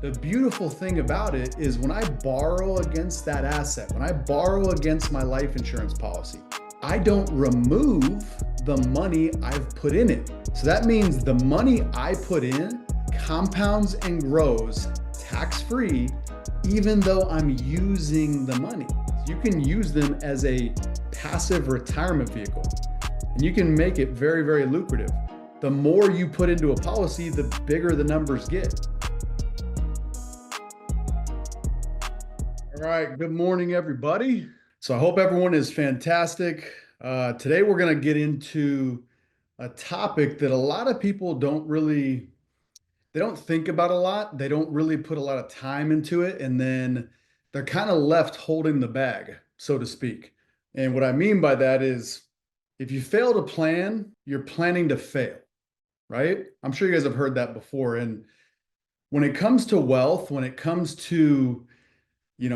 The beautiful thing about it is when I borrow against that asset, when I borrow against my life insurance policy, I don't remove the money I've put in it. So that means the money I put in compounds and grows tax-free, even though I'm using the money. You can use them as a passive retirement vehicle, and you can make it very, very lucrative. The more you put into a policy, the bigger the numbers get. All right, good morning, everybody. So I hope everyone is fantastic. Today we're going to get into a topic that a lot of people they don't think about a lot. They don't really put a lot of time into it, and then they're kind of left holding the bag, so to speak. And what I mean by that is if you fail to plan, you're planning to fail, right? I'm sure you guys have heard that before. And when it comes to wealth, when it comes to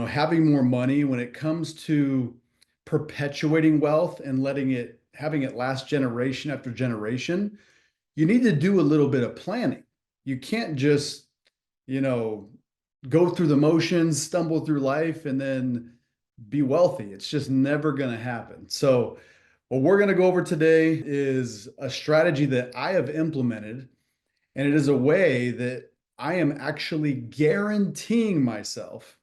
having more money, when it comes to perpetuating wealth and having it last generation after generation, you need to do a little bit of planning. You can't just, you know, go through the motions, stumble through life, and then be wealthy. It's just never going to happen. So, what we're going to go over today is a strategy that I have implemented, and it is a way that I am actually guaranteeing myself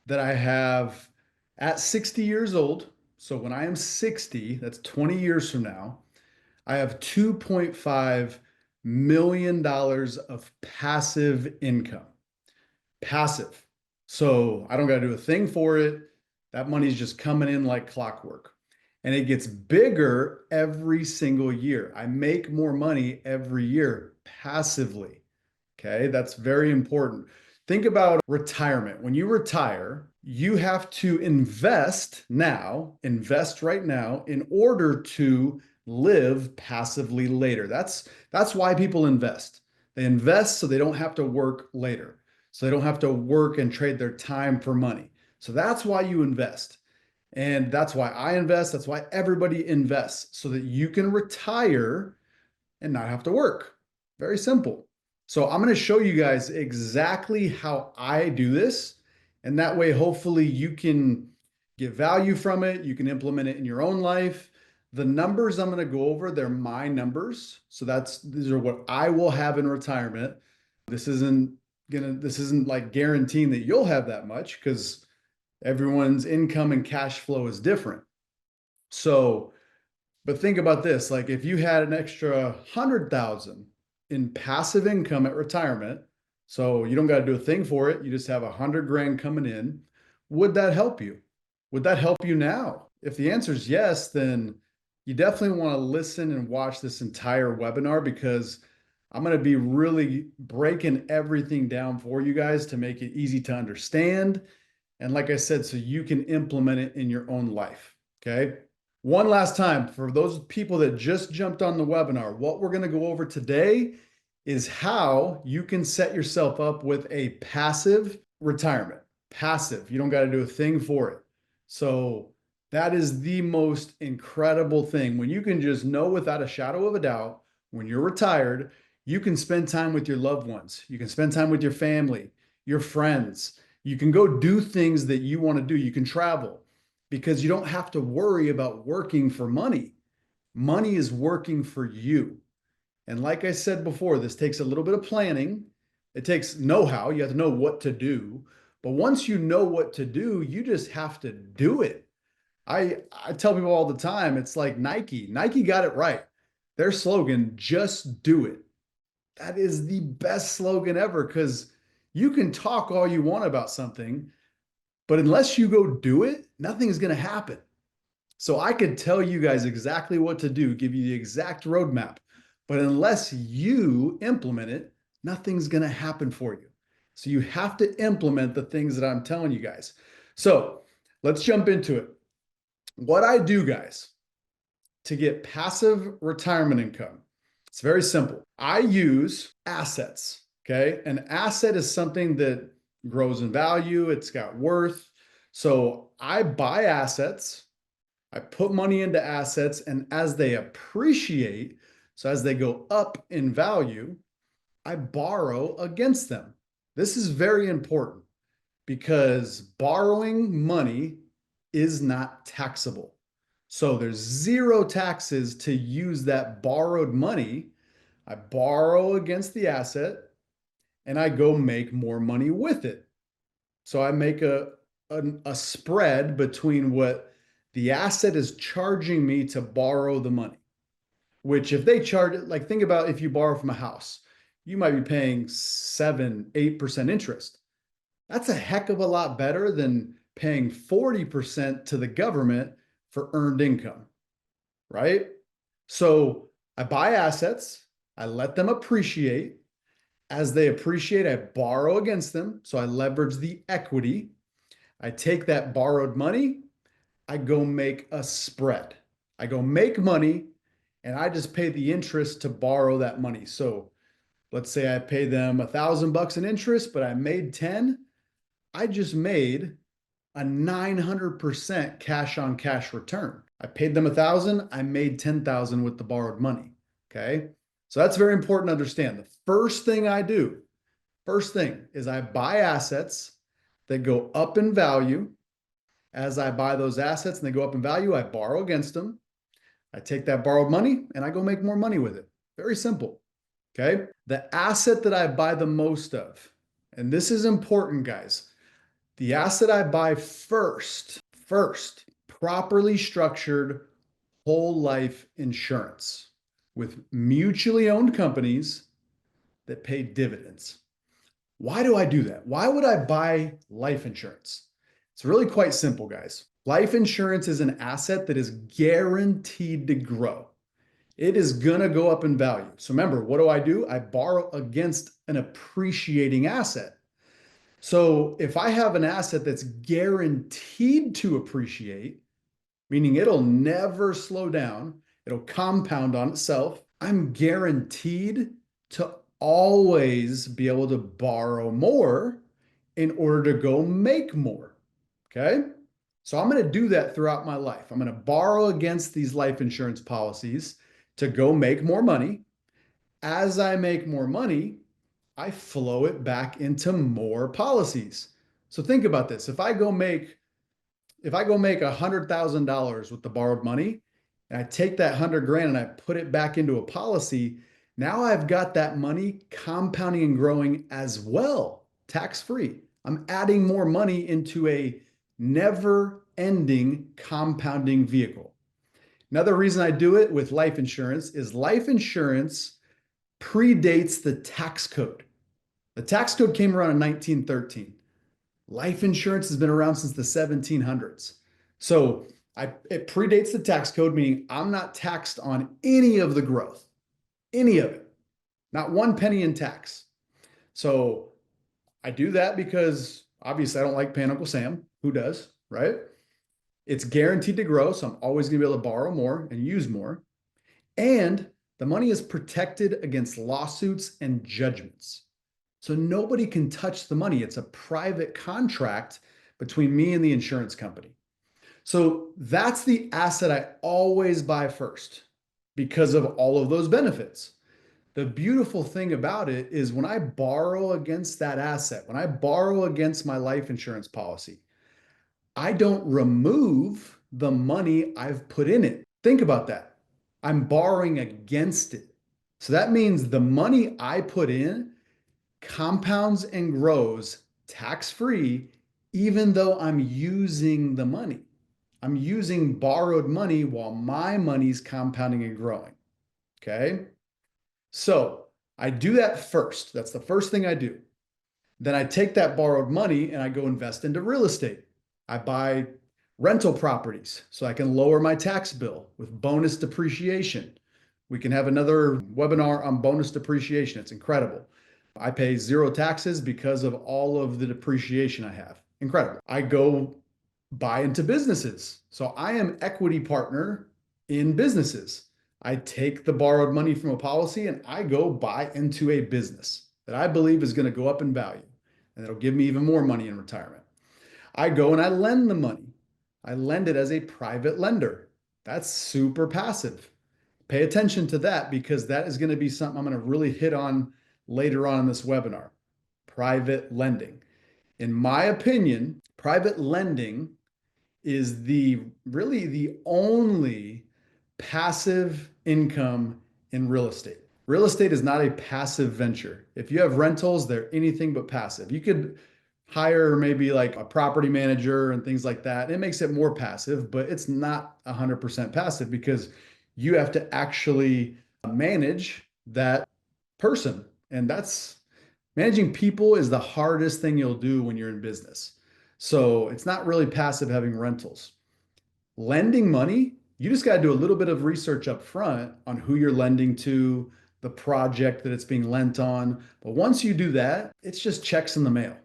that I have at 60 years old. So when I am 60, that's 20 years from now, I have $2.5 million of passive income. Passive. So I don't got to do a thing for it. That money's just coming in like clockwork. And it gets bigger every single year. I make more money every year passively. Okay, that's very important. Think about retirement. When you retire, you have to invest right now in order to live passively later. That's why people invest. They invest so they don't have to work later. So they don't have to work and trade their time for money. So that's why you invest. And that's why I invest. That's why everybody invests so that you can retire and not have to work. Very simple. So I'm going to show you guys exactly how I do this. And that way, hopefully you can get value from it. You can implement it in your own life. The numbers I'm going to go over, they're my numbers. So these are what I will have in retirement. This isn't like guaranteeing that you'll have that much because everyone's income and cash flow is different. So, but think about this, like if you had an extra 100,000 in passive income at retirement, so you don't got to do a thing for it, you just have 100 grand coming in, would that help you? Would that help you now? If the answer is yes, then you definitely want to listen and watch this entire webinar because I'm going to be really breaking everything down for you guys to make it easy to understand. And like I said, so you can implement it in your own life. Okay. One last time, for those people that just jumped on the webinar, what we're going to go over today is how you can set yourself up with a passive retirement. Passive. You don't got to do a thing for it. So that is the most incredible thing. When you can just know without a shadow of a doubt, when you're retired, you can spend time with your loved ones. You can spend time with your family, your friends. You can go do things that you want to do. You can travel because you don't have to worry about working for money. Money is working for you. And like I said before, this takes a little bit of planning. It takes know-how. You have to know what to do. But once you know what to do, you just have to do it. I tell people all the time, it's like Nike. Nike got it right. Their slogan, just do it. That is the best slogan ever because you can talk all you want about something, but unless you go do it, nothing is going to happen. So I could tell you guys exactly what to do, give you the exact roadmap, but unless you implement it, nothing's going to happen for you. So you have to implement the things that I'm telling you guys. So let's jump into it. What I do, guys, to get passive retirement income, it's very simple. I use assets. Okay. An asset is something that grows in value, it's got worth. So I buy assets, I put money into assets, and as they appreciate, so as they go up in value, I borrow against them. This is very important because borrowing money is not taxable. So there's zero taxes to use that borrowed money. I borrow against the asset and I go make more money with it. So I make a spread between what the asset is charging me to borrow the money, which if they charge it, like think about if you borrow from a house, you might be paying 7, 8% interest. That's a heck of a lot better than paying 40% to the government for earned income, right? So I buy assets, I let them appreciate. As they appreciate, I borrow against them. So I leverage the equity. I take that borrowed money, I go make a spread. I go make money and I just pay the interest to borrow that money. So let's say I pay them $1,000 in interest, but I made 10. I just made a 900% cash on cash return. I paid them 1,000, I made 10,000 with the borrowed money. Okay. So that's very important to understand. The first thing is I buy assets that go up in value. As I buy those assets and they go up in value, I borrow against them. I take that borrowed money and I go make more money with it. Very simple. Okay. The asset that I buy the most of, and this is important, guys, the asset I buy first, properly structured whole life insurance with mutually owned companies that pay dividends. Why do I do that? Why would I buy life insurance? It's really quite simple, guys. Life insurance is an asset that is guaranteed to grow. It is going to go up in value. So remember, what do? I borrow against an appreciating asset. So if I have an asset that's guaranteed to appreciate, meaning it'll never slow down, it'll compound on itself, I'm guaranteed to always be able to borrow more in order to go make more. Okay. So I'm going to do that throughout my life. I'm going to borrow against these life insurance policies to go make more money. As I make more money, I flow it back into more policies. So think about this. If I go make $100,000 with the borrowed money and I take that 100 grand and I put it back into a policy, now I've got that money compounding and growing as well, tax free. I'm adding more money into a never ending compounding vehicle. Another reason I do it with life insurance predates the tax code. The tax code came around in 1913. Life insurance has been around since the 1700s. So it predates the tax code, meaning I'm not taxed on any of the growth, any of it, not one penny in tax. So I do that because obviously I don't like paying Uncle Sam. Who does, right? It's guaranteed to grow. So I'm always going to be able to borrow more and use more. And the money is protected against lawsuits and judgments. So nobody can touch the money. It's a private contract between me and the insurance company. So that's the asset I always buy first because of all of those benefits. The beautiful thing about it is when I borrow against that asset, when I borrow against my life insurance policy, I don't remove the money I've put in it. Think about that. I'm borrowing against it. So that means the money I put in compounds and grows tax free, even though I'm using the money. I'm using borrowed money while my money's compounding and growing. Okay. So I do that first. That's the first thing I do. Then I take that borrowed money and I go invest into real estate. I buy rental properties so I can lower my tax bill with bonus depreciation. We can have another webinar on bonus depreciation. It's incredible. I pay zero taxes because of all of the depreciation I have. Incredible. I go buy into businesses. So I am equity partner in businesses. I take the borrowed money from a policy and I go buy into a business that I believe is going to go up in value and it'll give me even more money in retirement. I go and I lend the money. I lend it as a private lender. That's super passive. Pay attention to that because that is going to be something I'm going to really hit on later on in this webinar. private lending. In my opinion, private lending is really the only passive income in real estate. Real estate is not a passive venture. If you have rentals, they're anything but passive. You could hire maybe like a property manager and things like that. It makes it more passive, but it's not 100% passive because you have to actually manage that person. And that's managing people is the hardest thing you'll do when you're in business. So it's not really passive having rentals. Lending money, you just got to do a little bit of research up front on who you're lending to, the project that it's being lent on. But once you do that, it's just checks in the mail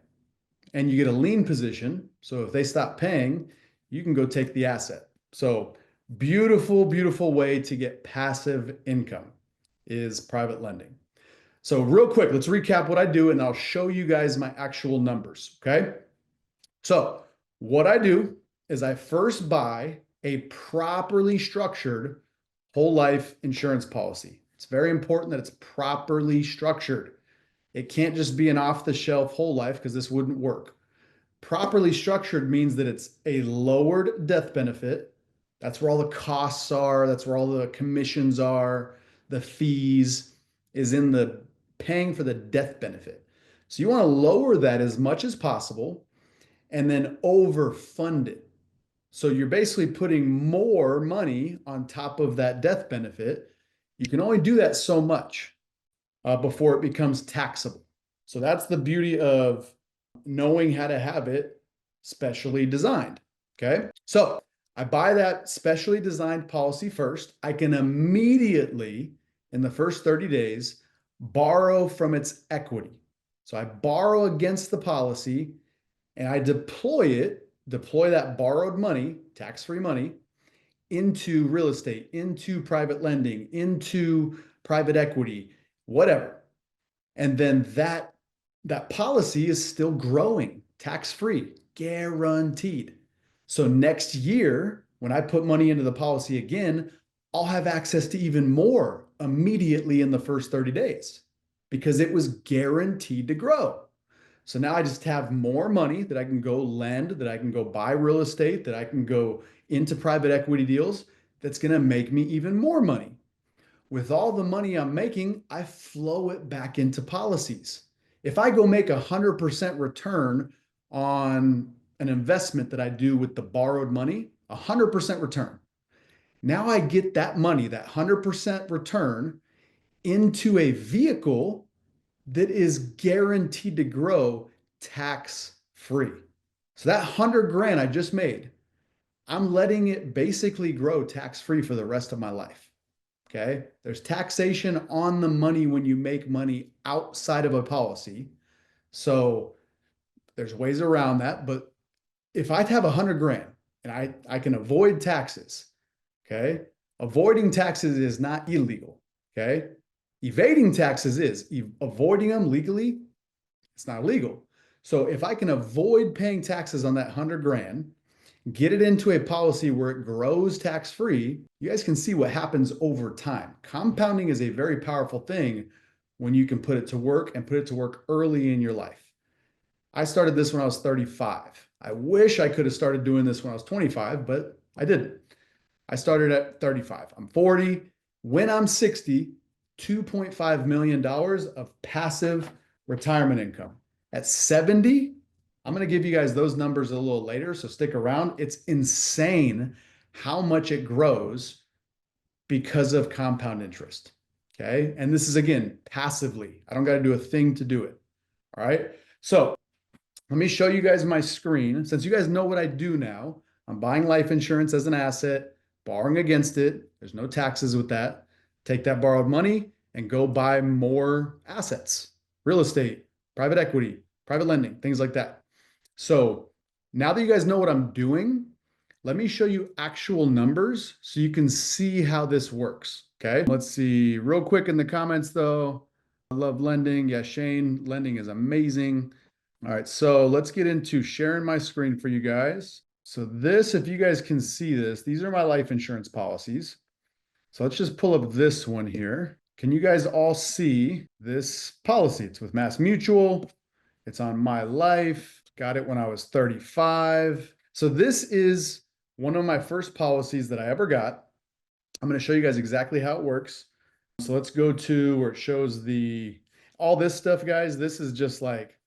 and you get a lien position. So if they stop paying, you can go take the asset. So beautiful, beautiful way to get passive income is private lending. So real quick, let's recap what I do and I'll show you guys my actual numbers. Okay. So what I do is I first buy a properly structured whole life insurance policy. It's very important that it's properly structured. It can't just be an off the shelf whole life because this wouldn't work. Properly structured means that it's a lowered death benefit. That's where all the costs are. That's where all the commissions are. The fees is in the paying for the death benefit. So you want to lower that as much as possible and then overfund it. So you're basically putting more money on top of that death benefit. You can only do that so much before it becomes taxable. So that's the beauty of knowing how to have it specially designed. Okay. So I buy that specially designed policy first. I can immediately, in the first 30 days, borrow from its equity. So I borrow against the policy and I deploy that borrowed money, tax-free money, into real estate, into private lending, into private equity, whatever. And then that policy is still growing, tax-free, guaranteed. So next year, when I put money into the policy again, I'll have access to even more immediately in the first 30 days because it was guaranteed to grow. So now I just have more money that I can go lend, that I can go buy real estate, that I can go into private equity deals that's going to make me even more money. With all the money I'm making, I flow it back into policies. If I go make 100% return on an investment that I do with the borrowed money, 100% return. Now I get that money, that 100% return, into a vehicle that is guaranteed to grow tax free. So that 100 grand I just made, I'm letting it basically grow tax free for the rest of my life. Okay. There's taxation on the money when you make money outside of a policy. So there's ways around that. But if I have 100 grand and I can avoid taxes, okay, avoiding taxes is not illegal. Okay. Evading taxes is. Avoiding them legally, it's not illegal. So if I can avoid paying taxes on that 100 grand, get it into a policy where it grows tax free, you guys can see what happens over time. Compounding is a very powerful thing when you can put it to work and put it to work early in your life. I started this when I was 35. I wish I could have started doing this when I was 25, but I didn't. I started at 35. I'm 40. When I'm 60, $2.5 million of passive retirement income. At 70, I'm going to give you guys those numbers a little later, so stick around. It's insane how much it grows because of compound interest. Okay. And this is, again, passively. I don't got to do a thing to do it. All right. So let me show you guys my screen. Since you guys know what I do now, I'm buying life insurance as an asset, borrowing against it. There's no taxes with that. Take that borrowed money and go buy more assets, real estate, private equity, private lending, things like that. So now that you guys know what I'm doing, let me show you actual numbers so you can see how this works. Okay. Let's see real quick in the comments though. I love lending. Yeah, Shane, lending is amazing. All right. So let's get into sharing my screen for you guys. So this, if you guys can see this, these are my life insurance policies. So let's just pull up this one here. Can you guys all see this policy? It's with Mass Mutual. It's on my life. Got it when I was 35. So this is one of my first policies that I ever got. I'm going to show you guys exactly how it works. So let's go to where it shows all this stuff, guys. This is just like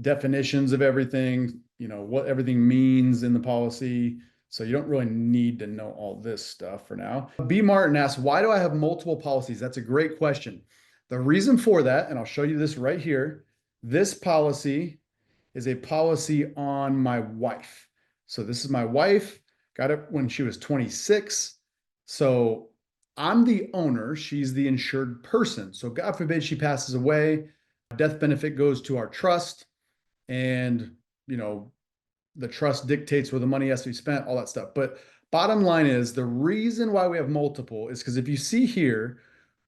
definitions of everything, what everything means in the policy. So you don't really need to know all this stuff for now. B. Martin asks, why do I have multiple policies? That's a great question. The reason for that, and I'll show you this right here, this policy is a policy on my wife. So this is my wife, got it when she was 26. So I'm the owner, she's the insured person. So God forbid she passes away, death benefit goes to our trust, and the trust dictates where the money has to be spent, all that stuff. But bottom line is, the reason why we have multiple is because if you see here,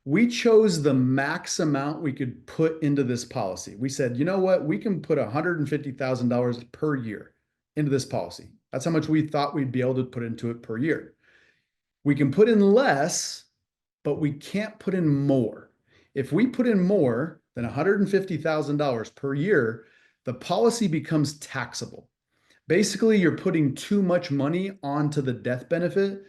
we chose the max amount we could put into this policy. We said, you know what, we can put $150,000 per year into this policy. That's how much we thought we'd be able to put into it per year. We can put in less, but we can't put in more. If we put in more than $150,000 per year, the policy becomes taxable. Basically, you're putting too much money onto the death benefit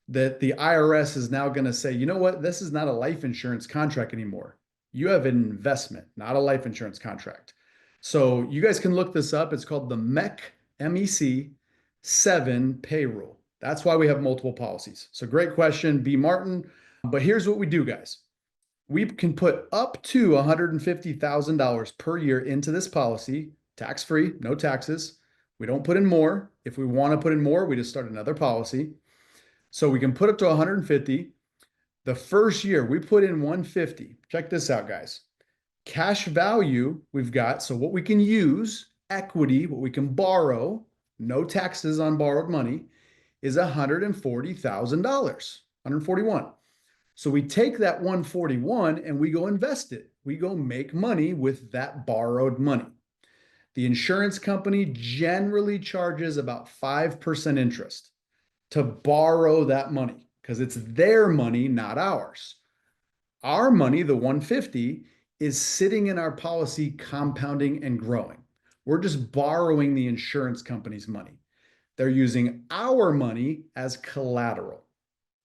that the IRS is now going to say, you know what, this is not a life insurance contract anymore. You have an investment, not a life insurance contract. So you guys can look this up. It's called the MEC 7 pay rule. That's why we have multiple policies. So great question, B. Martin. But here's what we do, guys. We can put up to $150,000 per year into this policy, tax-free, no taxes. We don't put in more. If we want to put in more, we just start another policy. So we can put up to 150. The first year we put in 150. Check this out, guys. Cash value we've got. So what we can use, equity, what we can borrow, no taxes on borrowed money, is $140,000, 141. So we take that 141 and we go invest it. We go make money with that borrowed money. The insurance company generally charges about 5% interest to borrow that money because it's their money, not ours. Our money, the 150, is sitting in our policy, compounding and growing. We're just borrowing the insurance company's money. They're using our money as collateral.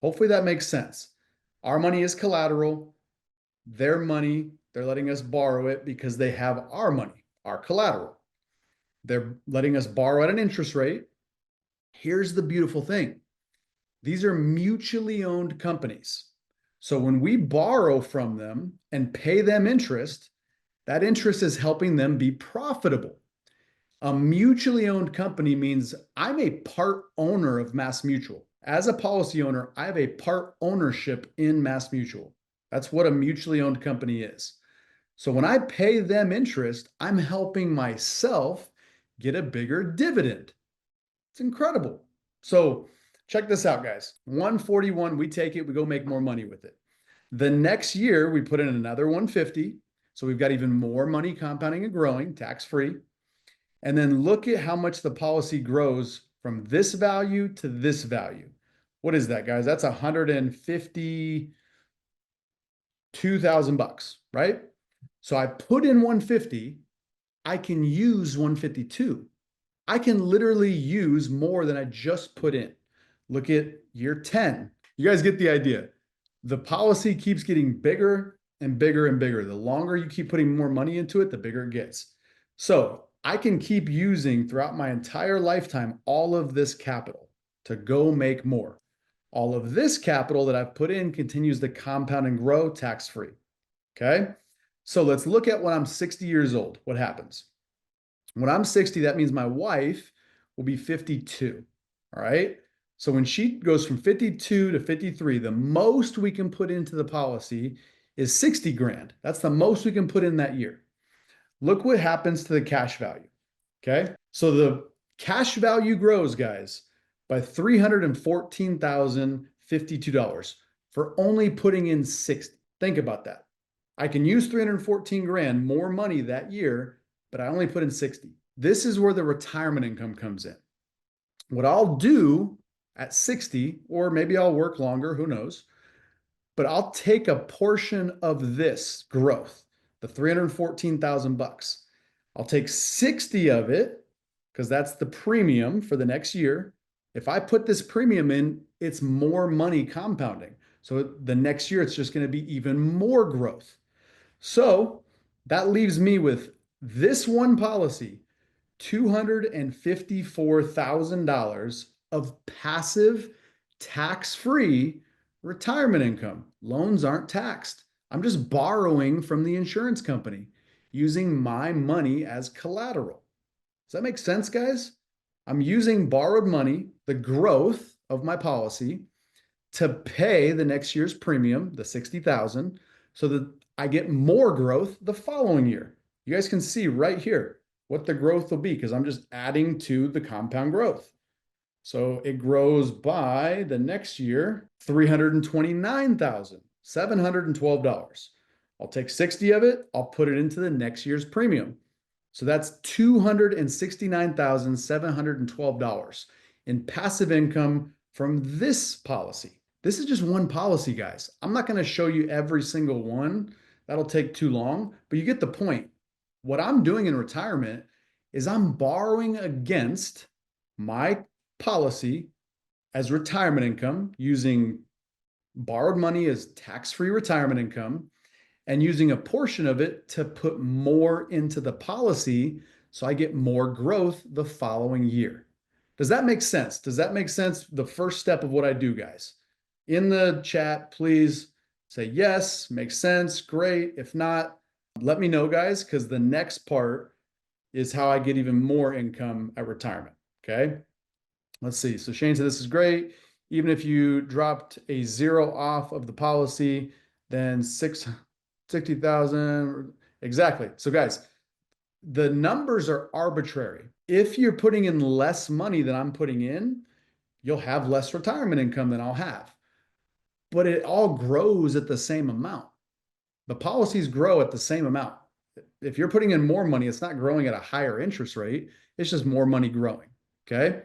Hopefully that makes sense. Our money is collateral. Their money, they're letting us borrow it because they have our money, our collateral. They're letting us borrow at an interest rate. Here's the beautiful thing. These are mutually owned companies. So when we borrow from them and pay them interest, that interest is helping them be profitable. A mutually owned company means I'm a part owner of MassMutual. As a policy owner, I have a part ownership in MassMutual. That's what a mutually owned company is. So when I pay them interest, I'm helping myself get a bigger dividend. It's incredible. So check this out, guys. 141, we take it, we go make more money with it. The next year, we put in another 150. So we've got even more money compounding and growing, tax-free. And then look at how much the policy grows from this value to this value. What is that, guys? That's $152,000, right? So I put in 150, I can use 152. I can literally use more than I just put in. Look at year 10. You guys get the idea. The policy keeps getting bigger and bigger and bigger. The longer you keep putting more money into it, the bigger it gets. So I can keep using throughout my entire lifetime all of this capital to go make more. All of this capital that I've put in continues to compound and grow tax-free. Okay? So let's look at when I'm 60 years old. What happens? When I'm 60, that means my wife will be 52. All right? So when she goes from 52 to 53, the most we can put into the policy is 60 grand. That's the most we can put in that year. Look what happens to the cash value. Okay? So the cash value grows, guys, by $314,052 for only putting in 60. Think about that. I can use 314 grand more money that year, but I only put in 60. This is where the retirement income comes in. What I'll do at 60, or maybe I'll work longer, who knows, but I'll take a portion of this growth, the 314,000 bucks. I'll take 60 of it because that's the premium for the next year. If I put this premium in, it's more money compounding. So the next year, it's just going to be even more growth. So that leaves me with this one policy, $254,000 of passive tax-free retirement income. Loans aren't taxed. I'm just borrowing from the insurance company using my money as collateral. Does that make sense, guys? I'm using borrowed money, the growth of my policy, to pay the next year's premium, the 60,000, so that I get more growth the following year. You guys can see right here what the growth will be because I'm just adding to the compound growth. So it grows by the next year, $329,712. I'll take 60 of it, I'll put it into the next year's premium. So that's $269,712 in passive income from this policy. This is just one policy, guys. I'm not going to show you every single one. That'll take too long, but you get the point. What I'm doing in retirement is I'm borrowing against my policy as retirement income using borrowed money as tax-free retirement income and using a portion of it to put more into the policy so I get more growth the following year. Does that make sense? Does that make sense? The first step of what I do, guys. In the chat, please say yes, makes sense, great. If not, let me know, guys, because the next part is how I get even more income at retirement, okay? Let's see. So Shane said this is great. Even if you dropped a zero off of the policy, then 60,000. Exactly. So guys, the numbers are arbitrary. If you're putting in less money than I'm putting in, you'll have less retirement income than I'll have. But it all grows at the same amount. The policies grow at the same amount. If you're putting in more money, it's not growing at a higher interest rate. It's just more money growing. Okay.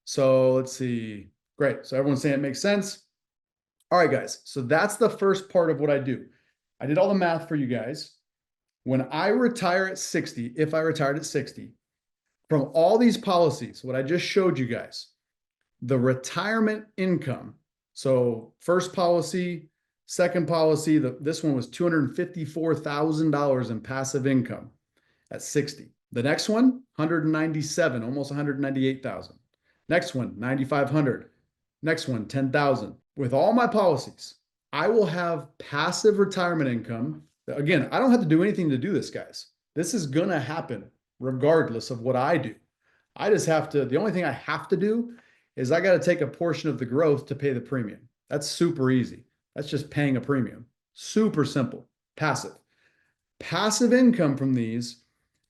So let's see. Great. So everyone's saying it makes sense. All right, guys. So that's the first part of what I do. I did all the math for you guys. When I retire at 60, if I retired at 60, from all these policies, what I just showed you guys, the retirement income. So first policy, second policy, this one was $254,000 in passive income at 60. The next one, 197, almost 198,000. Next one, 9,500. Next one, 10,000. With all my policies, I will have passive retirement income. Again, I don't have to do anything to do this, guys. This is going to happen regardless of what I do. I just have to, the only thing I have to do is I got to take a portion of the growth to pay the premium. That's super easy. That's just paying a premium. Super simple. Passive. Passive income from these,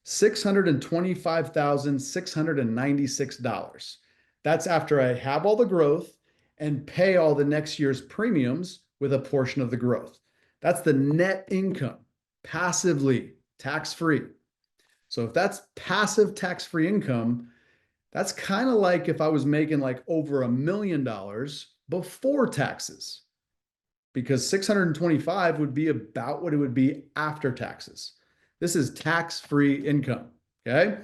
$625,696. That's after I have all the growth and pay all the next year's premiums with a portion of the growth. That's the net income, passively, tax-free. So if that's passive tax-free income, that's kind of like if I was making like over $1 million before taxes, because 625 would be about what it would be after taxes. This is tax-free income, okay?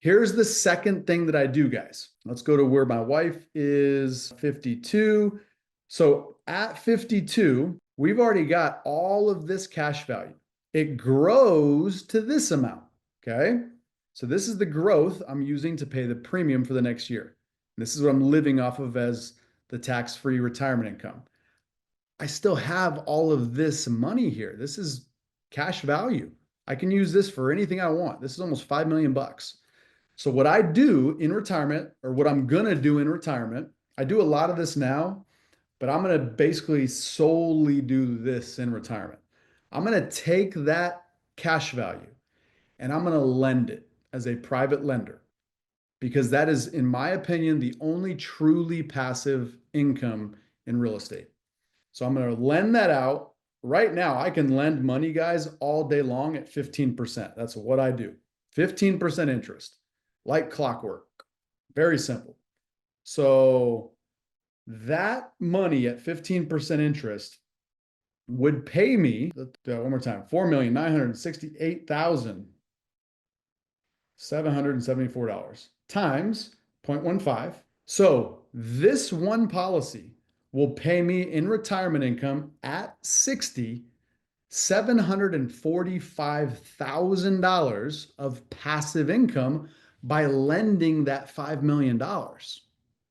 Here's the second thing that I do, guys. Let's go to where my wife is 52. So at 52, we've already got all of this cash value. It grows to this amount, okay? So this is the growth I'm using to pay the premium for the next year. This is what I'm living off of as the tax-free retirement income. I still have all of this money here. This is cash value. I can use this for anything I want. This is almost 5 million bucks. So what I do in retirement, or what I'm going to do in retirement, I do a lot of this now, but I'm going to basically solely do this in retirement. I'm going to take that cash value and I'm going to lend it as a private lender, because that is, in my opinion, the only truly passive income in real estate. So I'm going to lend that out. Right now, I can lend money, guys, all day long at 15%. That's what I do. 15% interest, like clockwork. Very simple. So that money at 15% interest would pay me, one more time, 4,968,000 $774 times 0.15. So this one policy will pay me in retirement income at 60, $745,000 of passive income by lending that $5 million.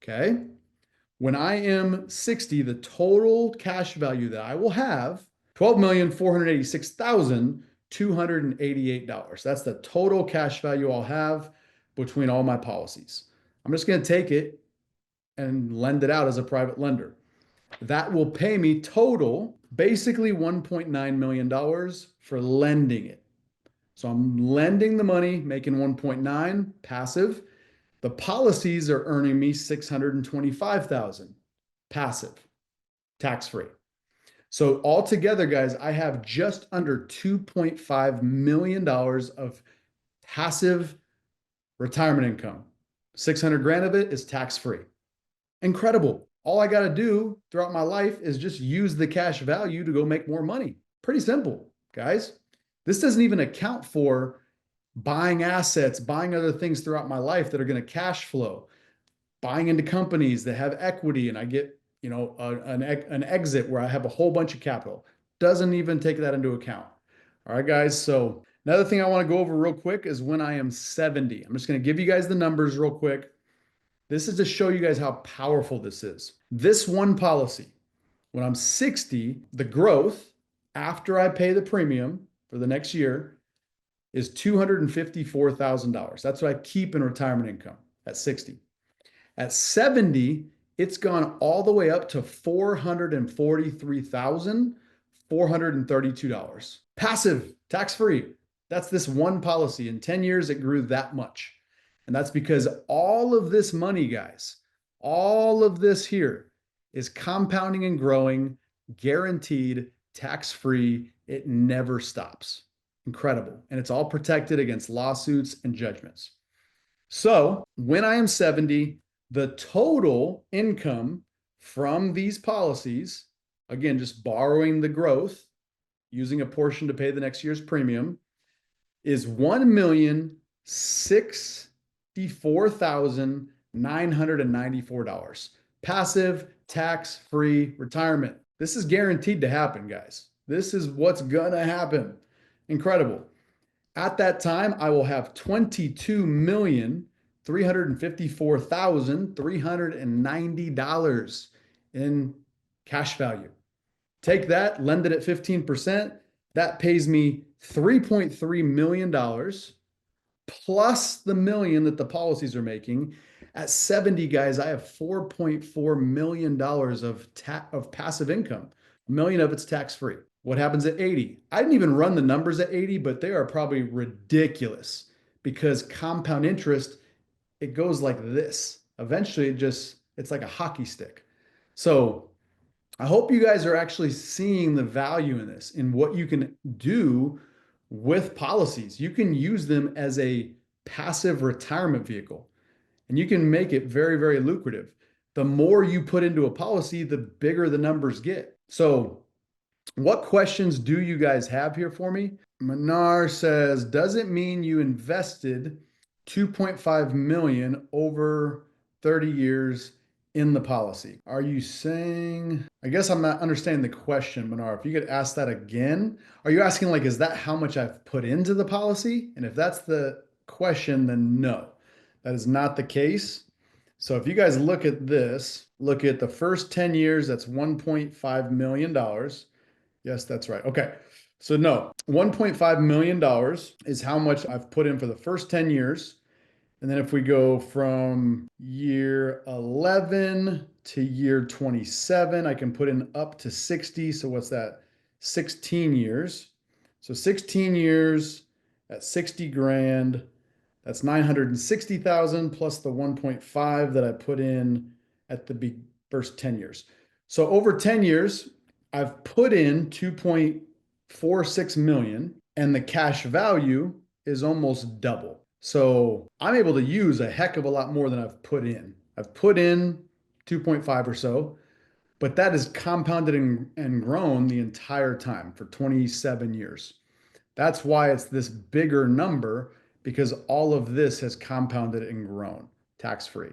Okay. When I am 60, the total cash value that I will have, $12,486,288. That's the total cash value I'll have between all my policies. I'm just going to take it and lend it out as a private lender. That will pay me total basically $1.9 million for lending it. So I'm lending the money, making 1.9 passive. The policies are earning me 625,000 passive, tax-free. So altogether, guys, I have just under $2.5 million of passive retirement income. 600 grand of it is tax-free. Incredible. All I got to do throughout my life is just use the cash value to go make more money. Pretty simple, guys. This doesn't even account for buying assets, buying other things throughout my life that are going to cash flow, buying into companies that have equity and I get, an exit where I have a whole bunch of capital. Doesn't even take that into account. All right, guys. So another thing I want to go over real quick is when I am 70. I'm just going to give you guys the numbers real quick. This is to show you guys how powerful this is. This one policy, when I'm 60, the growth after I pay the premium for the next year is $254,000. That's what I keep in retirement income at 60. At 70, it's gone all the way up to $443,432. Passive, tax-free. That's this one policy. In 10 years, it grew that much. And that's because all of this money, guys, all of this here is compounding and growing, guaranteed, tax-free. It never stops. Incredible. And it's all protected against lawsuits and judgments. So when I am 70, the total income from these policies, again, just borrowing the growth, using a portion to pay the next year's premium, is $1,064,994. Passive, tax-free retirement. This is guaranteed to happen, guys. This is what's going to happen. Incredible. At that time, I will have $22,354,390 in cash value. Take that, lend it at 15%. That pays me $3.3 million plus the million that the policies are making. At 70, guys, I have $4.4 million of passive income. A million of it's tax-free. What happens at 80? I didn't even run the numbers at 80, but they are probably ridiculous because compound interest, it goes like this. Eventually, it's like a hockey stick. So I hope you guys are actually seeing the value in this, in what you can do with policies. You can use them as a passive retirement vehicle, and you can make it very, very lucrative. The more you put into a policy, the bigger the numbers get. So what questions do you guys have here for me? Manar says, does it mean you invested 2.5 million over 30 years in the policy? Are you saying, I guess I'm not understanding the question, Manar. If you could ask that again. Are you asking like, is that how much I've put into the policy? And if that's the question, then no, that is not the case. So if you guys look at this, look at the first 10 years, that's $1.5 million. Yes, that's right. Okay. So no, $1.5 million is how much I've put in for the first 10 years. And then if we go from year 11 to year 27, I can put in up to 60. So what's that? 16 years. So 16 years at 60 grand, that's 960,000 plus the 1.5 that I put in at the first 10 years. So over 10 years, I've put in 2.46 million and the cash value is almost double. So I'm able to use a heck of a lot more than I've put in. I've put in 2.5 or so, but that is compounded and grown the entire time for 27 years. That's why it's this bigger number, because all of this has compounded and grown tax-free.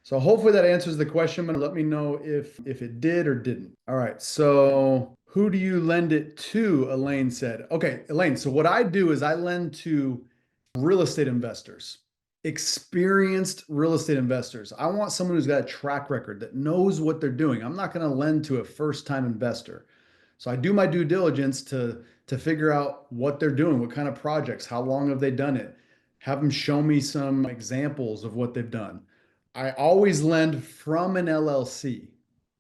So hopefully that answers the question, but let me know if it did or didn't. All right. So who do you lend it to? Elaine said. Okay, Elaine. So what I do is I lend to real estate investors, experienced real estate investors. I want someone who's got a track record that knows what they're doing. I'm not going to lend to a first-time investor. So I do my due diligence to figure out what they're doing, what kind of projects, how long have they done it, have them show me some examples of what they've done. I always lend from an LLC.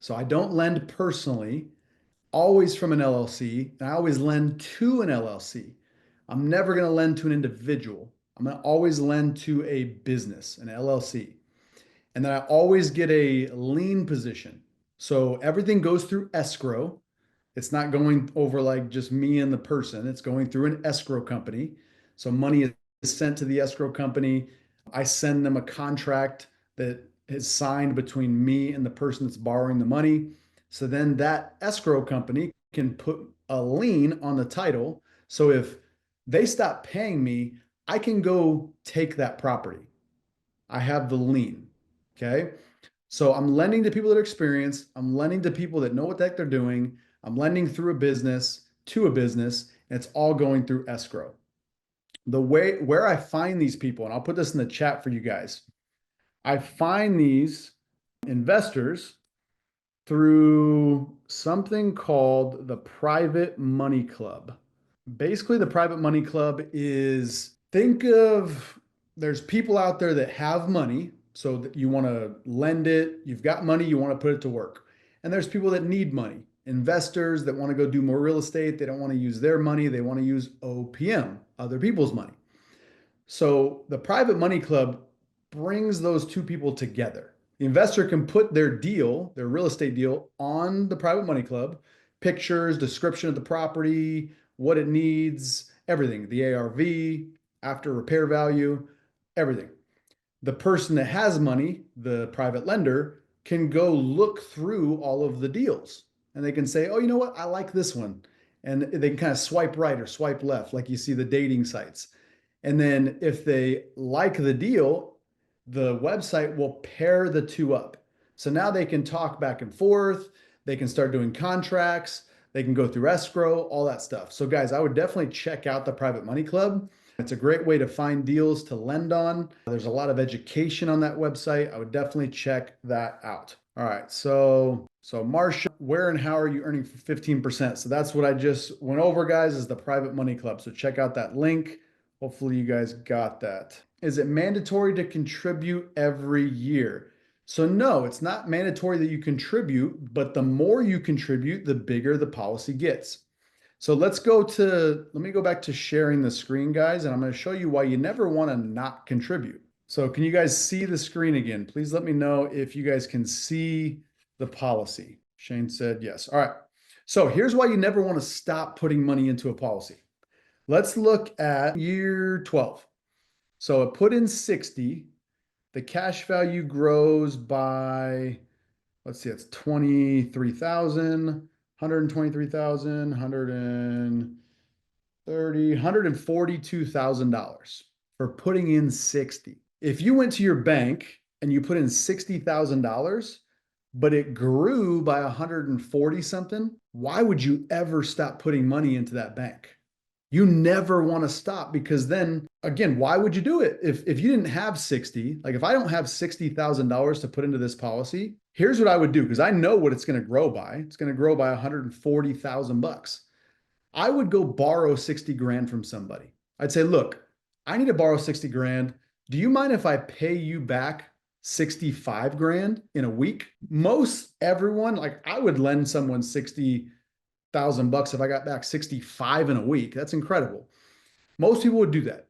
So I don't lend personally, always from an LLC, and I always lend to an LLC. I'm never going to lend to an individual. I'm going to always lend to a business, an LLC. And then I always get a lien position. So everything goes through escrow. It's not going over like just me and the person. It's going through an escrow company. So money is sent to the escrow company. I send them a contract that is signed between me and the person that's borrowing the money. So then that escrow company can put a lien on the title. So if they stop paying me, I can go take that property. I have the lien. Okay. So I'm lending to people that are experienced. I'm lending to people that know what the heck they're doing. I'm lending through a business to a business, and it's all going through escrow. The way where I find these people, and I'll put this in the chat for you guys, I find these investors through something called the Private Money Club. Basically, the Private Money Club is think of there's people out there that have money, so that you want to lend it, you've got money, you want to put it to work. And there's people that need money, investors that want to go do more real estate, they don't want to use their money, they want to use OPM, other people's money. So the Private Money Club brings those two people together. The investor can put their deal, their real estate deal, on the Private Money Club, pictures, description of the property, what it needs, everything, the ARV, after repair value, everything. The person that has money, the private lender, can go look through all of the deals and they can say, oh, you know what? I like this one. And they can kind of swipe right or swipe left, like you see the dating sites. And then if they like the deal, the website will pair the two up. So now they can talk back and forth. They can start doing contracts. They can go through escrow, all that stuff. So, guys, I would definitely check out the Private Money Club. It's a great way to find deals to lend on. There's a lot of education on that website. I would definitely check that out. All right. So Marsha, where and how are you earning 15%? So that's what I just went over, guys, is the Private Money Club. So check out that link. Hopefully you guys got that. Is it mandatory to contribute every year? So no, it's not mandatory that you contribute, but the more you contribute, the bigger the policy gets. So let me go back to sharing the screen, guys, and I'm going to show you why you never want to not contribute. So can you guys see the screen again? Please let me know if you guys can see the policy. Shane said yes. All right. So here's why you never want to stop putting money into a policy. Let's look at year 12. So it put in 60. The cash value grows by, let's see, it's 23,000, 123,000, 130, $142,000 for putting in 60. If you went to your bank and you put in $60,000, but it grew by 140 something, why would you ever stop putting money into that bank? You never want to stop, because then again, why would you do it? If you didn't have 60, like if I don't have $60,000 to put into this policy, here's what I would do, because I know what it's going to grow by. It's going to grow by 140,000 bucks. I would go borrow 60 grand from somebody. I'd say, look, I need to borrow 60 grand. Do you mind if I pay you back 65 grand in a week? Most everyone, like I would lend someone 60,000 bucks if I got back 65 in a week. That's incredible. Most people would do that.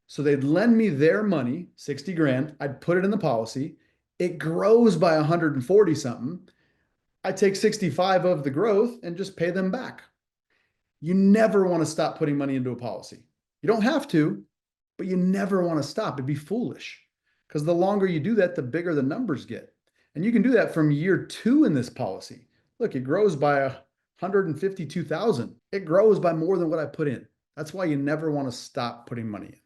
So they'd lend me their money, 60 grand. I'd put it in the policy. It grows by 140 something. I take 65 of the growth and just pay them back. You never want to stop putting money into a policy. You don't have to, but you never want to stop. It'd be foolish, because the longer you do that, the bigger the numbers get. And you can do that from year 2 in this policy. Look, it grows by 152,000. It grows by more than what I put in. That's why you never want to stop putting money in.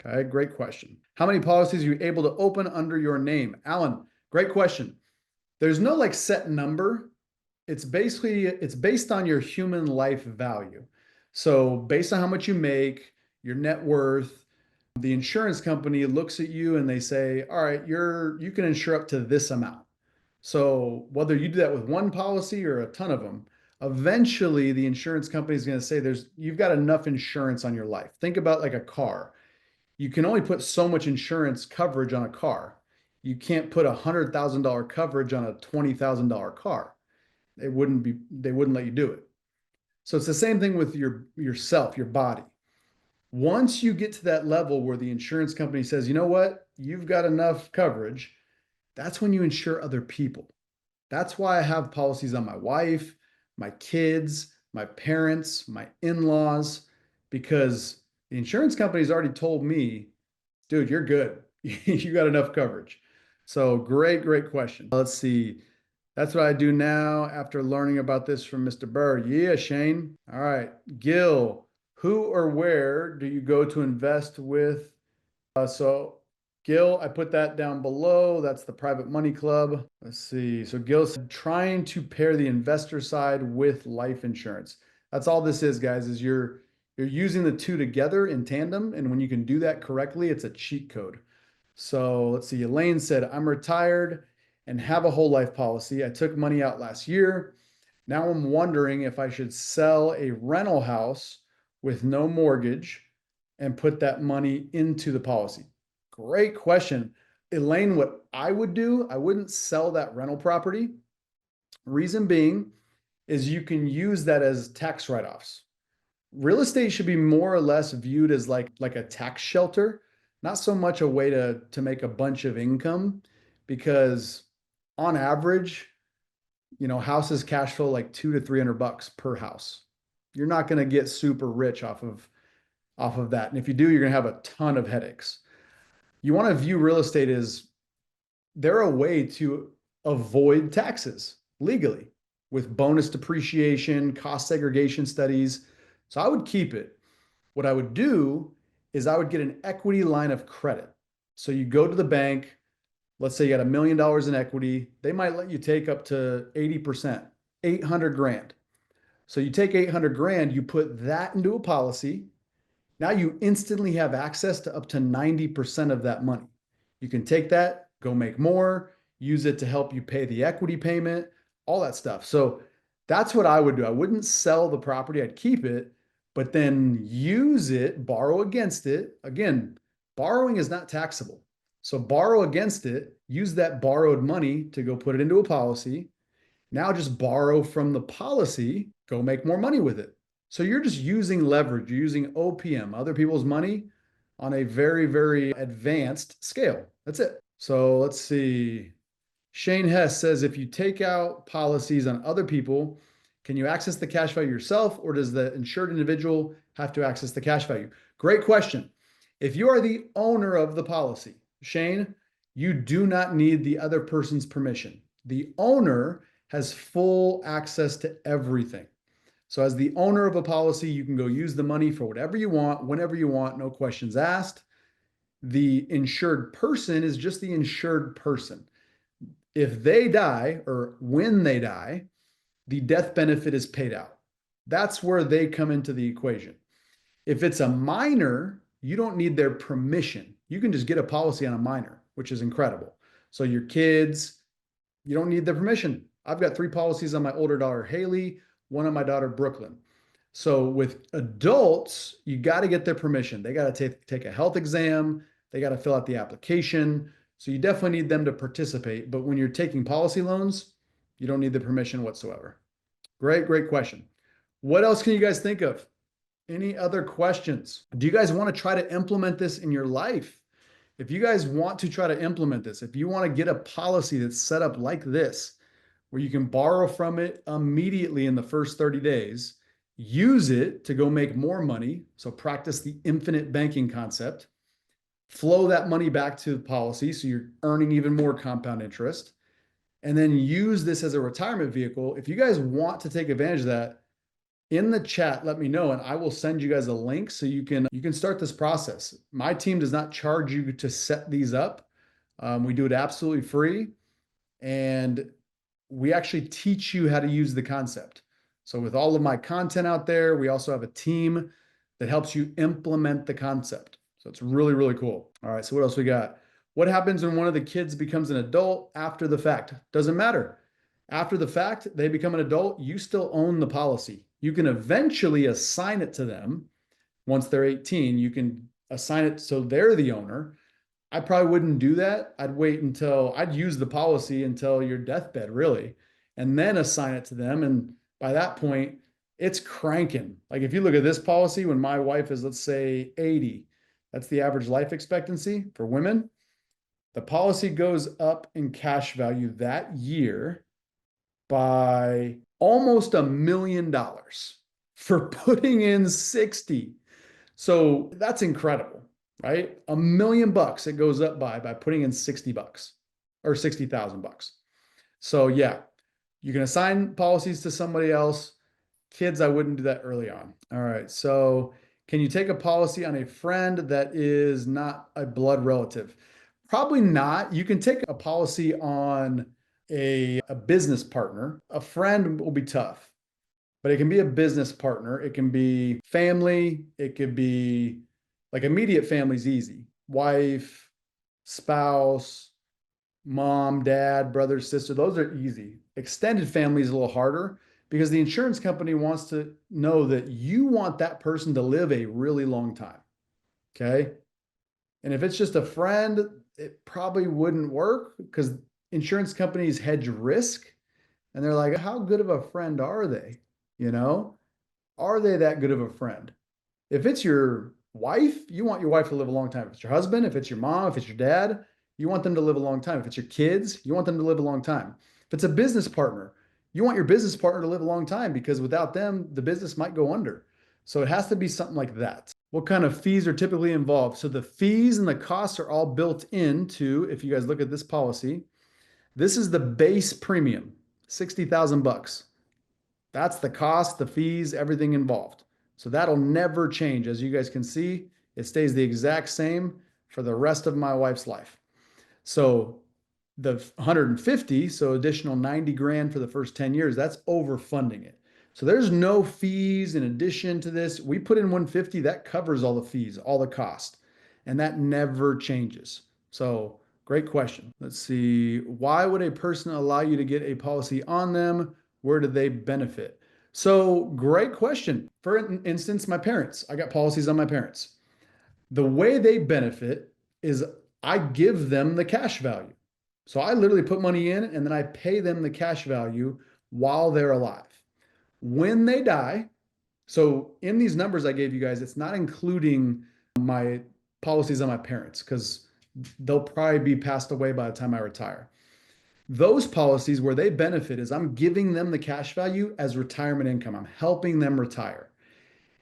Okay, great question. How many policies are you able to open under your name? Alan, great question. There's no like set number. It's based on your human life value. So based on how much you make, your net worth, the insurance company looks at you and they say, all right, you can insure up to this amount. So whether you do that with one policy or a ton of them, eventually the insurance company is going to say you've got enough insurance on your life. Think about like a car. You can only put so much insurance coverage on a car. You can't put $100,000 coverage on a $20,000 car. They wouldn't let you do it. So it's the same thing with yourself, your body. Once you get to that level where the insurance company says, you know what, you've got enough coverage, that's when you insure other people. That's why I have policies on my wife, my kids, my parents, my in-laws, because the insurance company's already told me, dude, you're good. You got enough coverage. So great question. Let's see. That's what I do now after learning about this from Mr. Burr. Yeah, Shane. All right. Gil, who or where do you go to invest with? So Gil, I put that down below. That's the Private Money Club. Let's see. So Gil said trying to pair the investor side with life insurance. That's all this is, guys, is you're using the two together in tandem. And when you can do that correctly, it's a cheat code. So let's see. Elaine said, I'm retired and have a whole life policy. I took money out last year. Now I'm wondering if I should sell a rental house with no mortgage and put that money into the policy. Great question. Elaine, what I would do, I wouldn't sell that rental property. Reason being is you can use that as tax write-offs. Real estate should be more or less viewed as like a tax shelter, not so much a way to make a bunch of income, because on average, houses cash flow like 200 to 300 bucks per house. You're not going to get super rich off of that. And if you do, you're going to have a ton of headaches. You want to view real estate as they're a way to avoid taxes legally with bonus depreciation, cost segregation studies. So I would keep it. What I would do is I would get an equity line of credit. So you go to the bank, let's say you got $1 million in equity, they might let you take up to 80%, 800 grand. So you take 800 grand, you put that into a policy. Now you instantly have access to up to 90% of that money. You can take that, go make more, use it to help you pay the equity payment, all that stuff. So that's what I would do. I wouldn't sell the property, I'd keep it, but then use it, borrow against it. Again, borrowing is not taxable. So borrow against it, use that borrowed money to go put it into a policy. Now just borrow from the policy, go make more money with it. So you're just using leverage, you're using OPM, other people's money, on a very advanced scale. That's it. So let's see. Shane Hess says, if you take out policies on other people, can you access the cash value yourself, or does the insured individual have to access the cash value? Great question. If you are the owner of the policy, Shane, you do not need the other person's permission. The owner has full access to everything. So as the owner of a policy, you can go use the money for whatever you want, whenever you want, no questions asked. The insured person is just the insured person. If they die, or when they die, the death benefit is paid out. That's where they come into the equation. If it's a minor, you don't need their permission. You can just get a policy on a minor, which is incredible. So your kids, you don't need their permission. I've got 3 policies on my older daughter, Haley, one on my daughter, Brooklyn. So with adults, you got to get their permission. They got to take a health exam. They got to fill out the application. So you definitely need them to participate. But when you're taking policy loans, you don't need the permission whatsoever. Great question. What else can you guys think of? Any other questions? Do you guys want to try to implement this in your life? If you guys want to try to implement this, if you want to get a policy that's set up like this, where you can borrow from it immediately in the first 30 days, use it to go make more money. So practice the infinite banking concept, flow that money back to the policy so you're earning even more compound interest, and then use this as a retirement vehicle. If you guys want to take advantage of that, in the chat, let me know and I will send you guys a link so you can start this process. My team does not charge you to set these up. We do it absolutely free, and we actually teach you how to use the concept. So with all of my content out there, we also have a team that helps you implement the concept. So it's really, really cool. All right, so what else we got? What happens when one of the kids becomes an adult after the fact? Doesn't matter. After the fact, they become an adult, you still own the policy. You can eventually assign it to them once they're 18. You can assign it so they're the owner. I probably wouldn't do that. I'd use the policy until your deathbed, really, and then assign it to them. And by that point, it's cranking. Like if you look at this policy, when my wife is, let's say, 80, that's the average life expectancy for women. The policy goes up in cash value that year by almost $1 million for putting in 60. So that's incredible, right? $1 million it goes up by putting in $60 or $60,000. So yeah, you can assign policies to somebody else. Kids, I wouldn't do that early on. All right. So can you take a policy on a friend that is not a blood relative? Probably not. You can take a policy on a business partner. A friend will be tough, but it can be a business partner. It can be family. It could be like immediate family's easy. Wife, spouse, mom, dad, brother, sister, those are easy. Extended family is a little harder because the insurance company wants to know that you want that person to live a really long time. Okay. And if it's just a friend, it probably wouldn't work because insurance companies hedge risk and they're like, how good of a friend are they? You know, are they that good of a friend? If it's your wife, you want your wife to live a long time. If it's your husband, if it's your mom, if it's your dad, you want them to live a long time. If it's your kids, you want them to live a long time. If it's a business partner, you want your business partner to live a long time because without them, the business might go under. So it has to be something like that. What kind of fees are typically involved? So the fees and the costs are all built into, if you guys look at this policy, this is the base premium, 60,000 bucks. That's the cost, the fees, everything involved. So that'll never change. As you guys can see, it stays the exact same for the rest of my wife's life. So the 150, so additional 90 grand for the first 10 years, that's overfunding it. So there's no fees in addition to this. We put in 150, that covers all the fees, all the cost, and that never changes. So great question. Let's see. Why would a person allow you to get a policy on them? Where do they benefit? So great question. For instance, my parents, I got policies on my parents. The way they benefit is I give them the cash value. So I literally put money in and then I pay them the cash value while they're alive. When they die, so in these numbers I gave you guys, it's not including my policies on my parents because they'll probably be passed away by the time I retire. Those policies where they benefit is I'm giving them the cash value as retirement income. I'm helping them retire.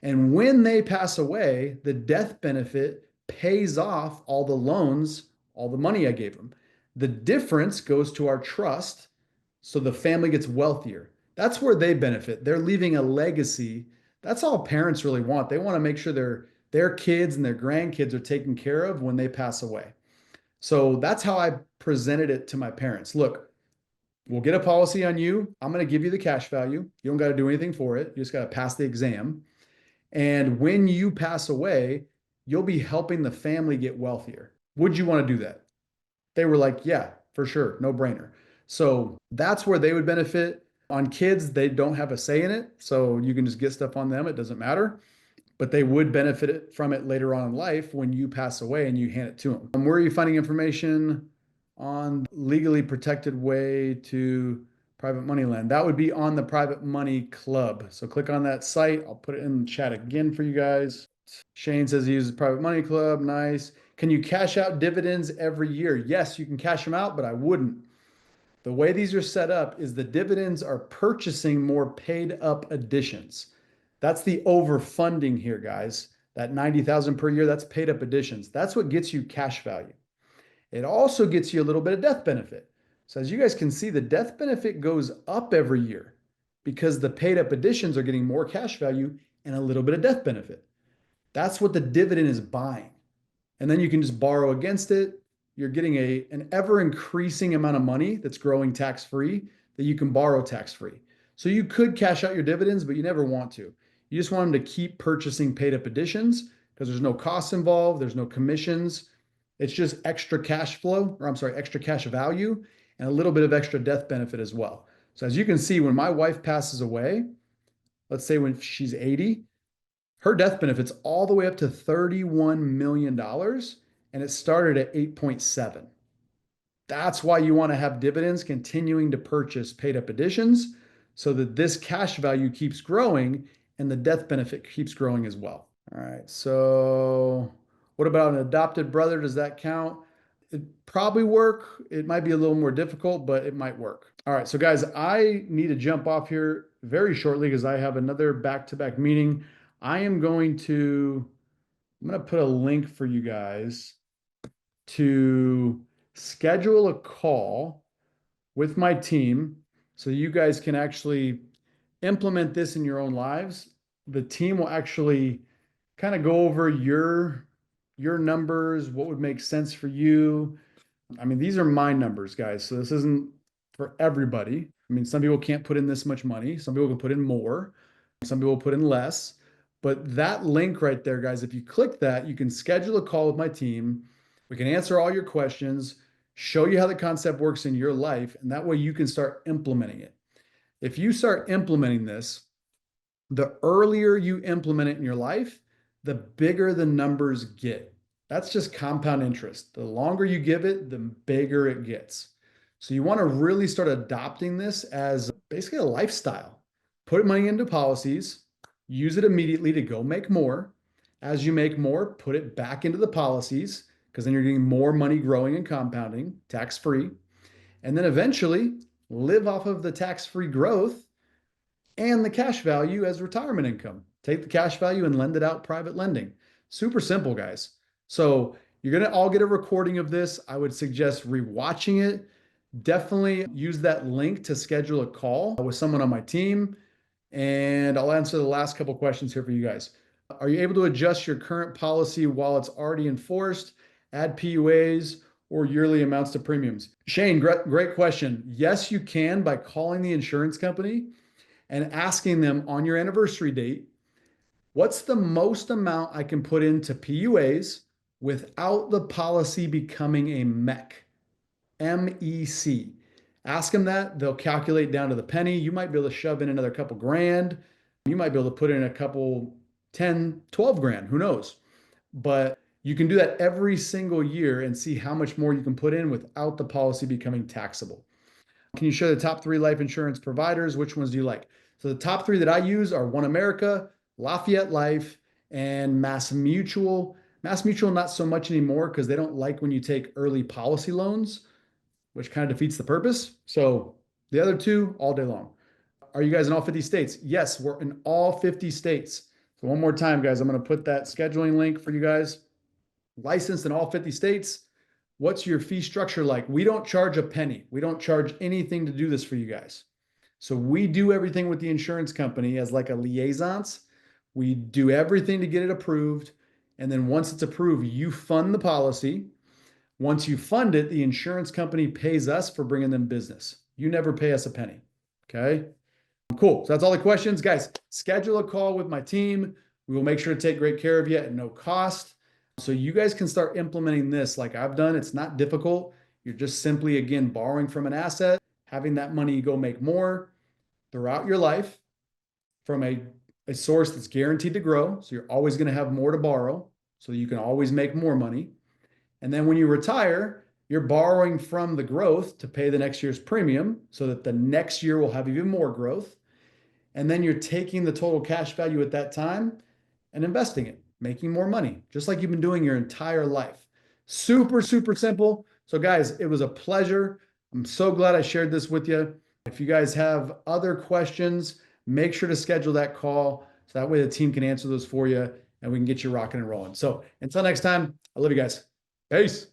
And when they pass away, the death benefit pays off all the loans, all the money I gave them. The difference goes to our trust, so the family gets wealthier. That's where they benefit. They're leaving a legacy. That's all parents really want. They want to make sure their kids and their grandkids are taken care of when they pass away. So that's how I presented it to my parents. Look, we'll get a policy on you. I'm going to give you the cash value. You don't got to do anything for it. You just got to pass the exam. And when you pass away, you'll be helping the family get wealthier. Would you want to do that? They were like, yeah, for sure. No brainer. So that's where they would benefit. On kids, they don't have a say in it. So you can just get stuff on them. It doesn't matter. But they would benefit from it later on in life when you pass away and you hand it to them. Where are you finding information on legally protected way to private money land? That would be on the Private Money Club. So click on that site. I'll put it in the chat again for you guys. Shane says he uses Private Money Club. Nice. Can you cash out dividends every year? Yes, you can cash them out, but I wouldn't. The way these are set up is the dividends are purchasing more paid up additions. That's the overfunding here, guys. That 90,000 per year, that's paid up additions. That's what gets you cash value. It also gets you a little bit of death benefit. So as you guys can see, the death benefit goes up every year. because the paid up additions are getting more cash value and a little bit of death benefit. That's what the dividend is buying. And then you can just borrow against it. You're getting an ever increasing amount of money that's growing tax free that you can borrow tax free. So you could cash out your dividends, but you never want to. You just want them to keep purchasing paid up additions because there's no costs involved, there's no commissions. It's just extra cash flow, or I'm sorry, extra cash value and a little bit of extra death benefit as well. So as you can see, when my wife passes away, let's say when she's 80, her death benefit's all the way up to $31 million, and it started at 8.7. That's why you want to have dividends continuing to purchase paid up additions so that this cash value keeps growing and the death benefit keeps growing as well. All right, so what about an adopted brother? Does that count? It probably work. It might be a little more difficult, but it might work. All right, so guys, I need to jump off here very shortly because I have another back-to-back meeting. I'm going to put a link for you guys to schedule a call with my team so you guys can actually implement this in your own lives. The team will actually kind of go over your numbers, what would make sense for you. I mean, these are my numbers, guys. So this isn't for everybody. I mean, some people can't put in this much money. Some people can put in more. Some people put in less. But that link right there, guys, if you click that, you can schedule a call with my team. We can answer all your questions, show you how the concept works in your life, and that way you can start implementing it. If you start implementing this, the earlier you implement it in your life, the bigger the numbers get. That's just compound interest. The longer you give it, the bigger it gets. So you want to really start adopting this as basically a lifestyle. Put money into policies, use it immediately to go make more. As you make more, put it back into the policies because then you're getting more money growing and compounding, tax-free. And then eventually live off of the tax-free growth and the cash value as retirement income. Take the cash value and lend it out private lending. Super simple, guys. So you're going to all get a recording of this. I would suggest rewatching it. Definitely use that link to schedule a call with someone on my team. And I'll answer the last couple questions here for you guys. Are you able to adjust your current policy while it's already enforced, add PUAs, or yearly amounts to premiums? Shane, great question. Yes, you can by calling the insurance company and asking them on your anniversary date, what's the most amount I can put into PUAs without the policy becoming a MEC? MEC. Ask them that. They'll calculate down to the penny. You might be able to shove in another couple grand. You might be able to put in a couple 10, 12 grand. Who knows? But you can do that every single year and see how much more you can put in without the policy becoming taxable. Can you show the top 3 life insurance providers? Which ones do you like? So the top 3 that I use are One America, Lafayette Life, and Mass Mutual. Mass Mutual, not so much anymore because they don't like when you take early policy loans, which kind of defeats the purpose. So the other 2, all day long. Are you guys in all 50 states? Yes, we're in all 50 states. So one more time, guys, I'm going to put that scheduling link for you guys. Licensed in all 50 states. What's your fee structure like? We don't charge a penny. We don't charge anything to do this for you guys. So we do everything with the insurance company as like a liaisons. We do everything to get it approved. And then once it's approved, you fund the policy. Once you fund it, the insurance company pays us for bringing them business. You never pay us a penny. Okay. Cool. So that's all the questions. Guys, schedule a call with my team. We will make sure to take great care of you at no cost. So you guys can start implementing this like I've done. It's not difficult. You're just simply, again, borrowing from an asset, having that money go make more throughout your life from a source that's guaranteed to grow. So you're always going to have more to borrow. So you can always make more money. And then when you retire, you're borrowing from the growth to pay the next year's premium so that the next year will have even more growth. And then you're taking the total cash value at that time and investing it, making more money, just like you've been doing your entire life. Super, super simple. So guys, it was a pleasure. I'm so glad I shared this with you. If you guys have other questions, make sure to schedule that call so that way the team can answer those for you and we can get you rocking and rolling. So until next time, I love you guys. Peace.